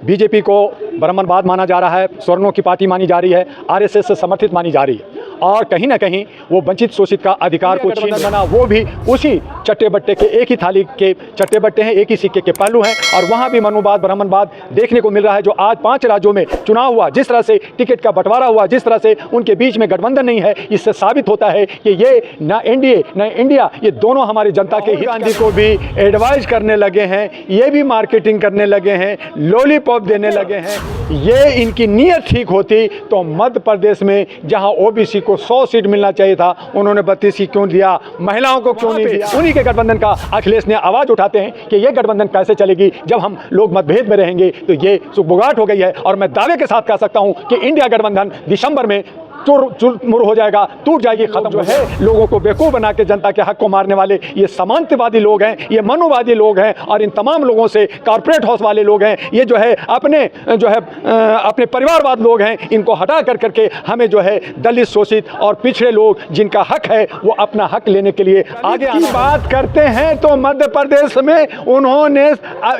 BJP को ब्राह्मणवाद माना जा रहा है, स्वर्णों की पार्टी मानी जा रही है, आरएसएस से समर्थित मानी जा रही है और कहीं ना कहीं वो वंचित शोषित का अधिकार को छीन बना, वो भी उसी चट्टे बट्टे के एक ही थाली के चट्टे बट्टे हैं, एक ही सिक्के के पहलू हैं। और वहाँ भी मनुवाद ब्राह्मणवाद देखने को मिल रहा है। जो आज 5 राज्यों में चुनाव हुआ, जिस तरह से टिकट का बंटवारा हुआ, जिस तरह से उनके बीच में गठबंधन नहीं है, इससे साबित होता है कि ये ना एनडीए ना इंडिया, ये दोनों हमारी जनता के हित। गांधी को भी एडवाइज करने लगे हैं, ये भी मार्केटिंग करने लगे हैं, लॉलीपॉप देने लगे हैं। ये इनकी नीयत ठीक होती तो मध्य प्रदेश में जहां ओबीसी को 100 सीट मिलना चाहिए था, उन्होंने 32 ही क्यों दिया, महिलाओं को क्यों नहीं दिया। उन्हीं के गठबंधन का अखिलेश ने आवाज उठाते हैं कि ये गठबंधन कैसे चलेगी जब हम लोग मतभेद में रहेंगे। तो ये सुगबुगाहट हो गई है और मैं दावे के साथ कह सकता हूं कि इंडिया गठबंधन दिसंबर में चुर-मुर हो जाएगा, टूट जाएगी, खत्म जो है। लोगों को बेवकूफ बना के जनता के हक को मारने वाले ये सामंतवादी लोग हैं, ये मनुवादी लोग हैं और इन तमाम लोगों से कॉर्पोरेट हाउस वाले लोग हैं, ये जो है अपने परिवारवाद लोग हैं, इनको हटा कर करके हमें जो है दलित शोषित और पिछड़े लोग जिनका हक है वो अपना हक लेने के लिए आगे आना। बात करते हैं तो मध्य प्रदेश में उन्होंने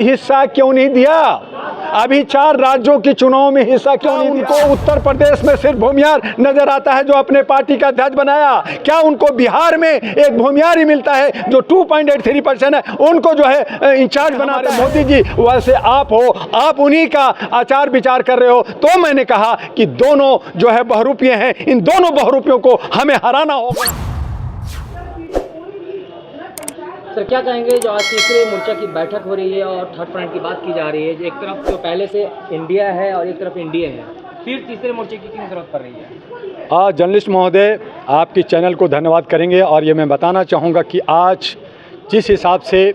हिस्सा क्यों नहीं दिया? अभी 4 राज्यों के चुनाव में हिस्सा क्यों नहीं दिया? उनको उत्तर प्रदेश में सिर्फ भूमियार नजर आता है जो अपने पार्टी का अध्यक्ष बनाया। क्या उनको बिहार में एक भूमियार ही मिलता है जो 2.83% है, उनको जो है इंचार्ज बनाते हैं? मोदी जी वैसे आप हो, आप उन्हीं का आचार विचार कर रहे हो। तो मैंने कहा कि दोनों जो है बहुरूपिये हैं, इन दोनों बहुरूपियों को हमें हराना होगा। सर क्या कहेंगे, जो आज तीसरे मोर्चा की बैठक हो रही है और थर्ड फ्रंट की बात की जा रही है, एक तरफ जो पहले से इंडिया है और एक तरफ इंडिया है, फिर तीसरे मोर्चे की क्यों जरूरत पड़ रही है? आज जर्नलिस्ट महोदय आपकी चैनल को धन्यवाद करेंगे और ये मैं बताना चाहूँगा कि आज जिस हिसाब से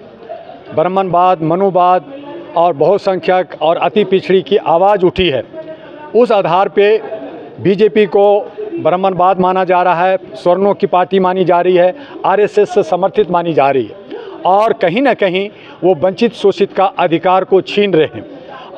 ब्राह्मणवाद, मनुवाद और बहुसंख्यक और अति पिछड़ी की आवाज़ उठी है, उस आधार पे बीजेपी को ब्राह्मणवाद माना जा रहा है, स्वर्णों की पार्टी मानी जा रही है, आरएसएस से समर्थित मानी जा रही है और कहीं ना कहीं वो वंचित शोषित का अधिकार को छीन रहे हैं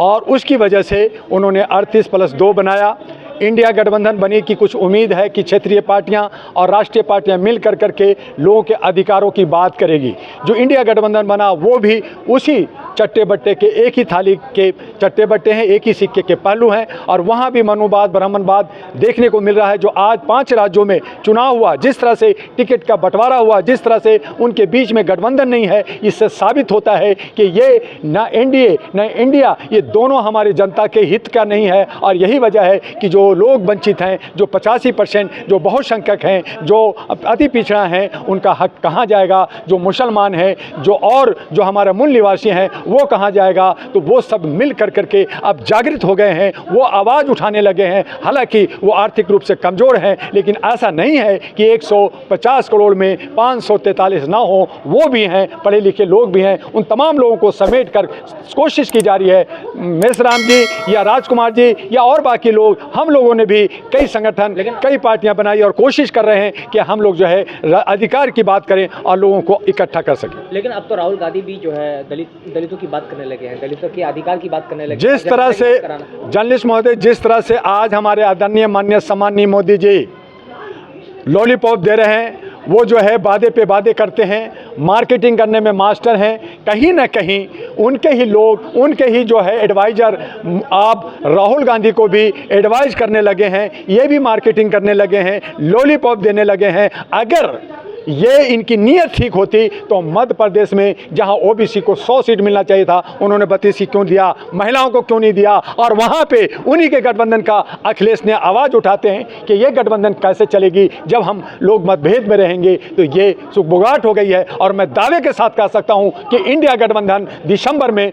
और उसकी वजह से उन्होंने 38+2 बनाया। इंडिया गठबंधन बनी की कुछ उम्मीद है कि क्षेत्रीय पार्टियां और राष्ट्रीय पार्टियां मिल कर करके लोगों के अधिकारों की बात करेगी। जो इंडिया गठबंधन बना वो भी उसी चट्टे बट्टे के एक ही थाली के चट्टे बट्टे हैं, एक ही सिक्के के पहलू हैं और वहाँ भी मनुवाद ब्राह्मणवाद देखने को मिल रहा है। जो आज 5 राज्यों में चुनाव हुआ, जिस तरह से टिकट का बंटवारा हुआ, जिस तरह से उनके बीच में गठबंधन नहीं है, इससे साबित होता है कि ये ना एनडीए ना इंडिया, ये दोनों हमारी जनता के हित का नहीं है। और यही वजह है कि जो लोग वंचित हैं, जो 85% जो बहुसंख्यक हैं, जो अति पिछड़ा हैं, उनका हक कहाँ जाएगा? जो मुसलमान हैं, जो हमारे मूल निवासी हैं, वो कहाँ जाएगा? तो वो सब मिल कर करके अब जागृत हो गए हैं, वो आवाज़ उठाने लगे हैं। हालांकि वो आर्थिक रूप से कमज़ोर हैं, लेकिन ऐसा नहीं है कि 150 करोड़ में 543 ना हो, वो भी हैं, पढ़े लिखे लोग भी हैं। उन तमाम लोगों को समेट कर कोशिश की जा रही है। मेसराम जी या राजकुमार जी या और बाकी लोग, हम लोगों ने भी कई संगठन, कई पार्टियां बनाई और कोशिश कर रहे हैं कि हम लोग जो है अधिकार की बात करें और लोगों को इकट्ठा कर सकें। लेकिन अब तो राहुल गांधी भी जो है दलितों की बात करने लगे हैं, दलितों के अधिकार की बात करने लगे। जिस तरह से जर्नलिस्ट महोदय, जिस तरह से आज हमारे आदरणीय माननीय सम्माननीय मोदी जी लॉलीपॉप दे रहे हैं, वो जो है वादे पे वादे करते हैं, मार्केटिंग करने में मास्टर हैं। कहीं ना कहीं उनके ही लोग, उनके ही जो है एडवाइज़र, आप राहुल गांधी को भी एडवाइज करने लगे हैं, ये भी मार्केटिंग करने लगे हैं, लॉलीपॉप देने लगे हैं। अगर ये इनकी नीयत ठीक होती तो मध्य प्रदेश में जहां ओबीसी को 100 सीट मिलना चाहिए था, उन्होंने 32 ही क्यों दिया, महिलाओं को क्यों नहीं दिया। और वहां पे उन्हीं के गठबंधन का अखिलेश ने आवाज़ उठाते हैं कि ये गठबंधन कैसे चलेगी जब हम लोग मतभेद में रहेंगे। तो ये सुगबुगाहट हो गई है और मैं दावे के साथ कह सकता हूँ कि इंडिया गठबंधन दिसंबर में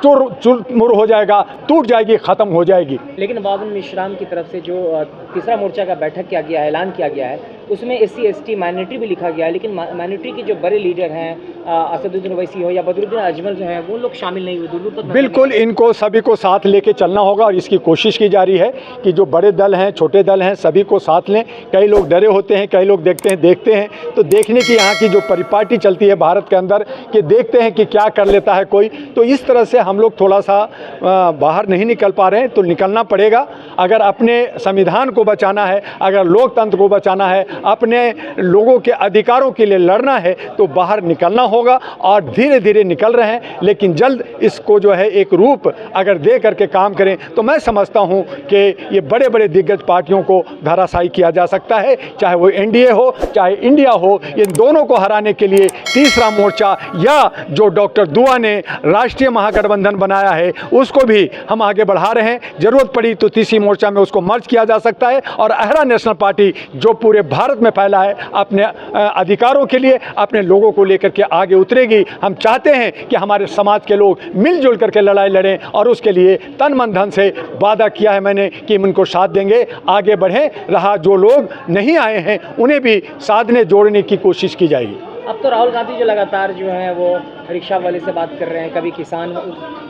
चुर-मुर हो जाएगा, टूट जाएगी, ख़त्म हो जाएगी। लेकिन बाबन मिश्राम की तरफ से जो तीसरा मोर्चा का बैठक किया गया है, ऐलान किया गया है, उसमें SC/ST माइनॉरिटी भी लिखा गया है, लेकिन माइनॉरिटी के जो बड़े लीडर हैं, असदुद्दीन ओवैसी हो या बदरुद्दीन अजमल जो हैं, वो लोग शामिल नहीं हुए। बिल्कुल, इनको सभी को साथ लेके चलना होगा और इसकी कोशिश की जा रही है कि जो बड़े दल हैं, छोटे दल हैं, सभी को साथ लें। कई लोग डरे होते हैं, कई लोग देखते हैं तो देखने की यहाँ की जो परिपाटी चलती है भारत के अंदर, कि देखते हैं कि क्या कर लेता है कोई। तो इस तरह से हम लोग थोड़ा सा बाहर नहीं निकल पा रहे हैं, तो निकलना पड़ेगा। अगर अपने संविधान को बचाना है, अगर लोकतंत्र को बचाना है, अपने लोगों के अधिकारों के लिए लड़ना है तो बाहर निकलना होगा, और धीरे धीरे निकल रहे हैं। लेकिन जल्द इसको जो है एक रूप अगर दे करके काम करें तो मैं समझता हूं कि ये बड़े बड़े दिग्गज पार्टियों को धराशायी किया जा सकता है, चाहे वो एनडीए हो चाहे इंडिया हो। इन दोनों को हराने के लिए तीसरा मोर्चा या जो डॉक्टर दुआ ने राष्ट्रीय महागठबंधन बनाया है उसको भी हम आगे बढ़ा रहे हैं। जरूरत पड़ी तो तीसरी मोर्चा में उसको मर्ज किया जा सकता है, और अहरा नेशनल पार्टी जो पूरे भारत में फैला है अपने अधिकारों के लिए अपने लोगों को लेकर के आगे उतरेगी। हम चाहते हैं कि हमारे समाज के लोग मिलजुल करके लड़ाई लड़ें, और उसके लिए तन मन धन से वादा किया है मैंने कि हम उनको साथ देंगे, आगे बढ़ें। रहा जो लोग नहीं आए हैं उन्हें भी साधने जोड़ने की कोशिश की जाएगी। अब तो राहुल गांधी जो लगातार जो है वो रिक्शा वाले से बात कर रहे हैं, कभी किसान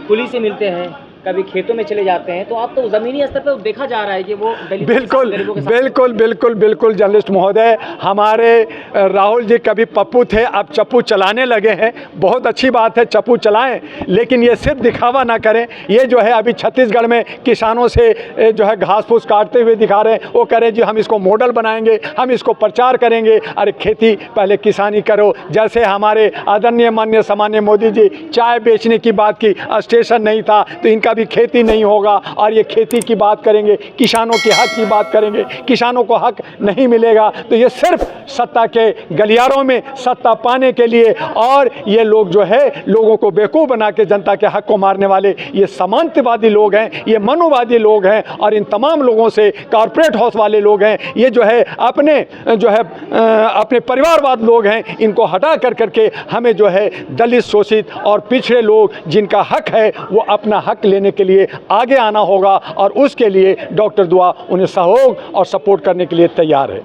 पुलिस से मिलते हैं, कभी खेतों में चले जाते हैं, तो अब तो ज़मीनी स्तर पर देखा जा रहा है कि वो बिल्कुल बिल्कुल बिल्कुल बिल्कुल जर्नलिस्ट महोदय, हमारे राहुल जी कभी पप्पू थे अब चप्पू चलाने लगे हैं। बहुत अच्छी बात है, चप्पू चलाएं, लेकिन ये सिर्फ दिखावा ना करें। ये जो है अभी छत्तीसगढ़ में किसानों से जो है घास फूस काटते हुए दिखा रहे हैं, वो कह रहे हैं जी हम इसको मॉडल बनाएंगे, हम इसको प्रचार करेंगे। अरे खेती पहले किसानी करो। जैसे हमारे आदरणीय माननीय सामान्य मोदी जी चाय बेचने की बात की, स्टेशन नहीं था तो इनका भी खेती नहीं होगा, और ये खेती की बात करेंगे, किसानों के हक की बात करेंगे, किसानों को हक नहीं मिलेगा। तो ये सिर्फ सत्ता के गलियारों में सत्ता पाने के लिए, और ये लोग जो है लोगों को बेवकूफ़ बना के जनता के हक को मारने वाले ये सामंतवादी लोग हैं, ये मनुवादी लोग हैं, और इन तमाम लोगों से कॉरपोरेट हाउस वाले लोग हैं, ये जो है अपने अपने परिवारवाद लोग हैं। इनको हटा कर करके हमें जो है दलित शोषित और पिछड़े लोग जिनका हक है वो अपना हक लेने के लिए आगे आना होगा, और उसके लिए डॉक्टर दुआ उन्हें सहयोग और सपोर्ट करने के लिए तैयार है।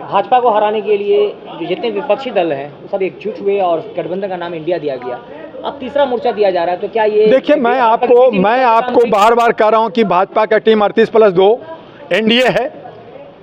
भाजपा को हराने के लिए जो जितने विपक्षी दल हैं वो सब एकजुट हुए और गठबंधन का नाम इंडिया दिया गया। अब तीसरा मोर्चा दिया जा रहा है, तो क्या ये देखिए, मैं आपको बार बार कह रहा हूं कि भाजपा का टीम 38+2 एनडीए है।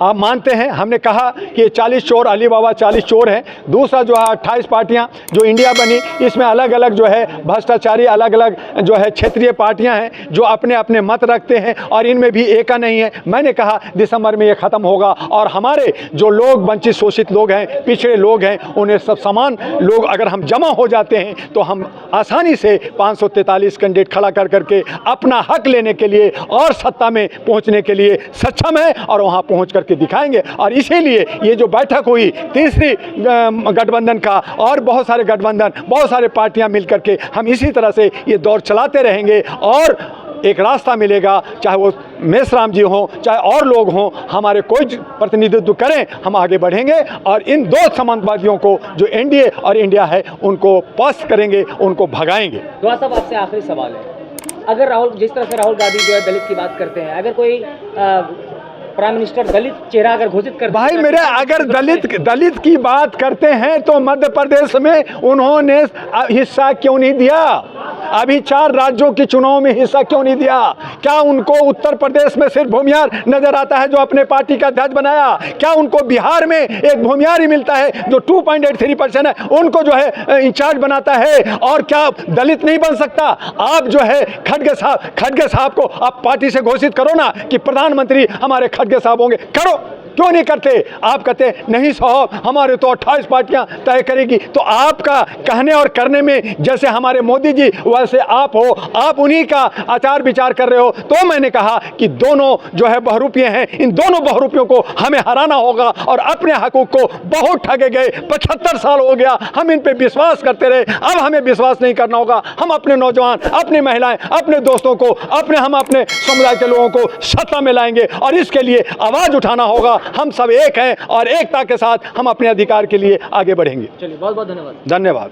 आप मानते हैं, हमने कहा कि 40 चोर अली बाबा 40 चोर हैं। दूसरा जो है 28 पार्टियां जो इंडिया बनी, इसमें अलग अलग जो है भ्रष्टाचारी अलग अलग जो है क्षेत्रीय पार्टियां हैं जो अपने अपने मत रखते हैं, और इनमें भी एका नहीं है। मैंने कहा दिसंबर में ये ख़त्म होगा, और हमारे जो लोग वंचित शोषित लोग हैं, पिछड़े लोग हैं, उन्हें सब समान लोग अगर हम जमा हो जाते हैं तो हम आसानी से 543 कैंडिडेट खड़ा कर करके अपना हक लेने के लिए और सत्ता में पहुँचने के लिए सक्षम है, और वहाँ पहुँच करके दिखाएंगे। और इसीलिए ये जो बैठक हुई तीसरी गठबंधन का, और बहुत सारे गठबंधन, बहुत सारे पार्टियां मिलकर के हम इसी तरह से ये दौर चलाते रहेंगे, और एक रास्ता मिलेगा। चाहे वो मेसराम जी हों, चाहे और लोग हों, हमारे कोई प्रतिनिधित्व करें, हम आगे बढ़ेंगे, और इन दो समाजवादियों को जो एनडीए और इंडिया है उनको पस्त करेंगे, उनको भगाएंगे। दुआ साहब, आपसे आखिरी सवाल है, अगर राहुल, जिस तरह से राहुल गांधी जो है दलित की बात करते हैं, अगर कोई प्राइम मिनिस्टर दलित चेहरा अगर घोषित कर, भाई मेरे, अगर दलित की बात करते हैं तो मध्य प्रदेश में उन्होंने हिस्सा क्यों नहीं दिया? अभी 4 राज्यों के चुनाव में हिस्सा क्यों नहीं दिया? क्या उनको उत्तर प्रदेश में सिर्फ भूमिहार नजर आता है जो अपने पार्टी का अध्यक्ष बनाया? क्या उनको बिहार में एक भूमिहार ही मिलता है जो 2.83% है, उनको जो है इंचार्ज बनाता है? और क्या दलित नहीं बन सकता? आप जो है खड़गे साहब को आप पार्टी से घोषित करो ना कि प्रधानमंत्री हमारे खड़गे साहब होंगे, करो। क्यों नहीं करते? आप कहते नहीं साहब हमारे तो 28 पार्टियां तय करेगी। तो आपका कहने और करने में जैसे हमारे मोदी जी वैसे आप हो, आप उन्हीं का आचार विचार कर रहे हो। तो मैंने कहा कि दोनों जो है बहुरूपिये हैं, इन दोनों बहुरूपियों को हमें हराना होगा, और अपने हकों को बहुत ठगे गए, 75 साल हो गया हम इन पे विश्वास करते रहे, अब हमें विश्वास नहीं करना होगा। हम अपने नौजवान, अपनी महिलाएं, अपने दोस्तों को, हम अपने समुदाय के लोगों को सत्ता में लाएंगे, और इसके लिए आवाज़ उठाना होगा। हम सब एक हैं, और एकता के साथ हम अपने अधिकार के लिए आगे बढ़ेंगे। चलिए, बहुत बहुत धन्यवाद। धन्यवाद।